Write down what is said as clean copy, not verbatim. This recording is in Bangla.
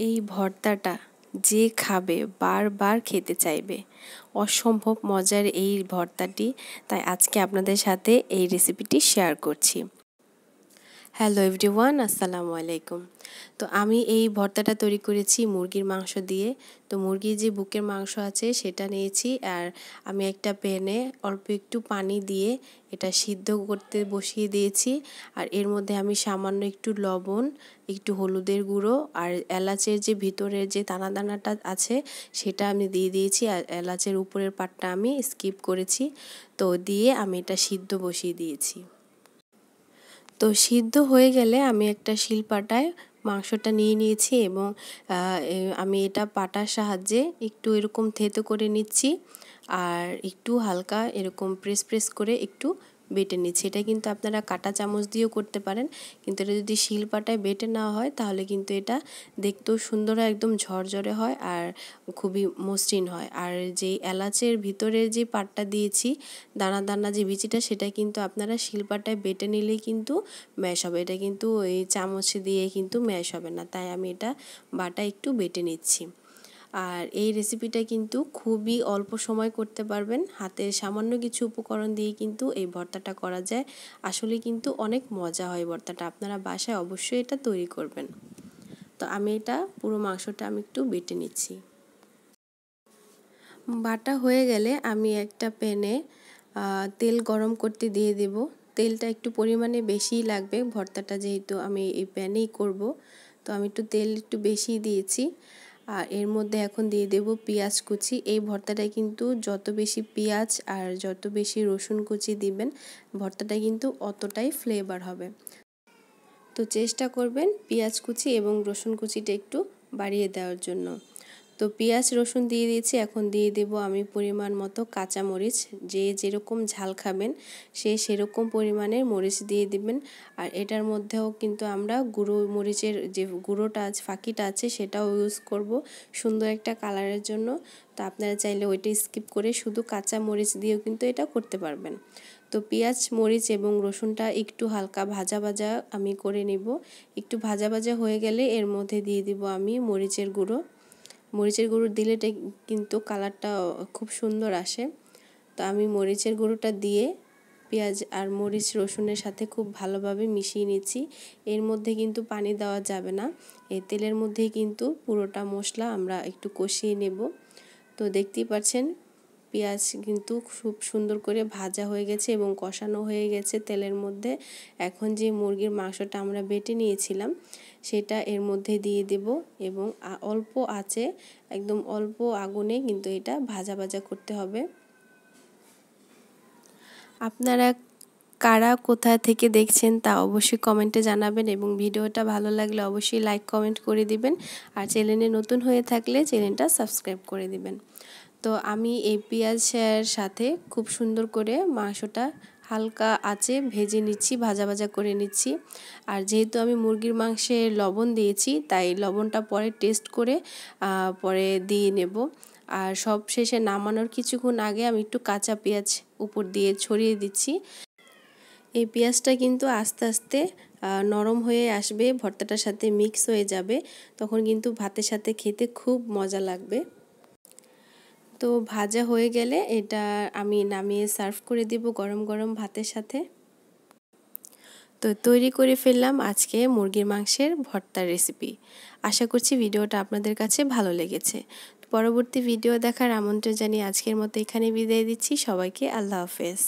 এই ভর্তাটা যে খাবে বারবার খেতে চাইবে। অসম্ভব মজার এই ভর্তাটি, তাই আজকে আপনাদের সাথে এই রেসিপিটি শেয়ার করছি। হ্যালো এভরিওয়ান, আসসালামু আলাইকুম। তো আমি এই ভর্তাটা তৈরি করেছি মুরগির মাংস দিয়ে। তো মুরগির যে বুকের মাংস আছে সেটা নিয়েছি, আর আমি একটা প্যানে অল্প একটু পানি দিয়ে এটা সিদ্ধ করতে বসিয়ে দিয়েছি। আর এর মধ্যে আমি সামান্য একটু লবণ, একটু হলুদের গুঁড়ো আর এলাচের যে ভিতরের যে দানা দানাটা আছে সেটা আমি দিয়ে দিয়েছি, আর এলাচের উপরের পাটটা আমি স্কিপ করেছি। তো দিয়ে আমি এটা সিদ্ধ বসিয়ে দিয়েছি। তো সিদ্ধ হয়ে গেলে আমি একটা শিলপাটায় মাংসটা নিয়ে নিয়েছি এবং আমি এটা পাটার সাহায্যে একটু এরকম থেতো করে নিচ্ছি, আর একটু হালকা এরকম প্রেস করে একটু বেটে নিচ্ছি। এটা কিন্তু আপনারা কাঁটা চামচ দিয়েও করতে পারেন, কিন্তু এটা যদি শিলপাটায় বেটে নেওয়া হয় তাহলে কিন্তু এটা দেখতেও সুন্দর হয়, একদম ঝরঝরে হয় আর খুবই মসৃণ হয়। আর যেই এলাচের ভিতরে যে পাটটা দিয়েছি দানা দানা যে বিচিটা, সেটা কিন্তু আপনারা শিলপাটায় বেটে নিলেই কিন্তু ম্যাশ হবে। এটা কিন্তু ওই চামচ দিয়ে কিন্তু ম্যাশ হবে না, তাই আমি এটা বাটা একটু বেটে নিচ্ছি। আর এই রেসিপিটা কিন্তু খুবই অল্প সময় করতে পারবেন, হাতের সামান্য কিছু উপকরণ দিয়ে কিন্তু এই ভর্তাটা করা যায়। আসলে কিন্তু অনেক মজা হয় ভর্তাটা, আপনারা বাসায় অবশ্যই এটা তৈরি করবেন। তো আমি এটা পুরো মাংসটা আমি একটু বেটে নিচ্ছি। বাটা হয়ে গেলে আমি একটা প্যানে তেল গরম করতে দিয়ে দেব। তেলটা একটু পরিমাণে বেশিই লাগবে, ভর্তাটা যেহেতু আমি এই প্যানেই করব, তো আমি তেল একটু বেশি দিয়েছি। আর এর মধ্যে এখন দিয়ে দেব পেঁয়াজ কুচি। এই ভর্তাটায় কিন্তু যত বেশি পেঁয়াজ আর যত বেশি রসুন কুচি দিবেন ভর্তাটা কিন্তু অতটাই ফ্লেভার হবে। তো চেষ্টা করবেন পেঁয়াজ কুচি এবং রসুন কুচিটা একটু বাড়িয়ে দেওয়ার জন্য। তো পেঁয়াজ রসুন দিয়ে দিয়েছি, এখন দিয়ে দেব আমি পরিমাণ মতো কাঁচামরিচ। যে যেরকম ঝাল খাবেন সে সেরকম পরিমাণের মরিচ দিয়ে দিবেন। আর এটার মধ্যেও কিন্তু আমরা গুঁড়ো মরিচের যে গুঁড়োটা আছে, ফাঁকিটা আছে, সেটাও ইউজ করব সুন্দর একটা কালারের জন্য। তো আপনারা চাইলে ওইটা স্কিপ করে শুধু কাঁচা মরিচ দিয়েও কিন্তু এটা করতে পারবেন। তো পেঁয়াজ মরিচ এবং রসুনটা একটু হালকা ভাজা ভাজা আমি করে নিব। একটু ভাজা ভাজা হয়ে গেলে এর মধ্যে দিয়ে দিব আমি মরিচের গুঁড়ো। মরিচের গুঁড়ো দিলে কিন্তু কালারটা খুব সুন্দর আসে। তো আমি মরিচের গুঁড়োটা দিয়ে পেঁয়াজ আর মরিচ রসুনের সাথে খুব ভালোভাবে মিশিয়ে নিচ্ছি। এর মধ্যে কিন্তু পানি দেওয়া যাবে না, এই তেলের মধ্যেই কিন্তু পুরোটা মশলা আমরা একটু কষিয়ে নেব। তো দেখতেই পাচ্ছেন পেঁয়াজ কিন্তু খুব সুন্দর করে ভাজা হয়ে গেছে এবং কষানো হয়ে গেছে তেলের মধ্যে। এখন যে মুরগির মাংসটা আমরা বেটে নিয়েছিলাম সেটা এর মধ্যে দিয়ে দেব এবং অল্প আঁচে, একদম অল্প আগুনে কিন্তু এটা ভাজা ভাজা করতে হবে। আপনারা কারা কোথা থেকে দেখছেন তা অবশ্যই কমেন্টে জানাবেন, এবং ভিডিওটা ভালো লাগলে অবশ্যই লাইক কমেন্ট করে দিবেন। আর চ্যানেলে নতুন হয়ে থাকলে চ্যানেলটা সাবস্ক্রাইব করে দিবেন। তো আমি এই পেঁয়াজের সাথে খুব সুন্দর করে মাংসটা হালকা আঁচে ভেজে নিচ্ছি, ভাজা ভাজা করে নিচ্ছি। আর যেহেতু আমি মুরগির মাংসে লবণ দিয়েছি তাই লবণটা পরে টেস্ট করে পরে দিয়ে নেব। আর সব শেষে নামানোর কিছুক্ষণ আগে আমি একটু কাঁচা পেঁয়াজ উপর দিয়ে ছড়িয়ে দিচ্ছি। এই পেঁয়াজটা কিন্তু আস্তে আস্তে নরম হয়ে আসবে, ভর্তাটার সাথে মিক্স হয়ে যাবে, তখন কিন্তু ভাতের সাথে খেতে খুব মজা লাগবে। তো ভাজা হয়ে গেলে এটা আমি নামিয়ে সার্ভ করে দিব গরম গরম ভাতের সাথে। তো তৈরি করে ফেললাম আজকে মুরগির মাংসের ভর্তার রেসিপি। আশা করছি ভিডিওটা আপনাদের কাছে ভালো লেগেছে। পরবর্তী ভিডিও দেখার আমন্ত্রণ জানিয়ে আজকের মতো এখানে বিদায় দিচ্ছি। সবাইকে আল্লাহ হাফেজ।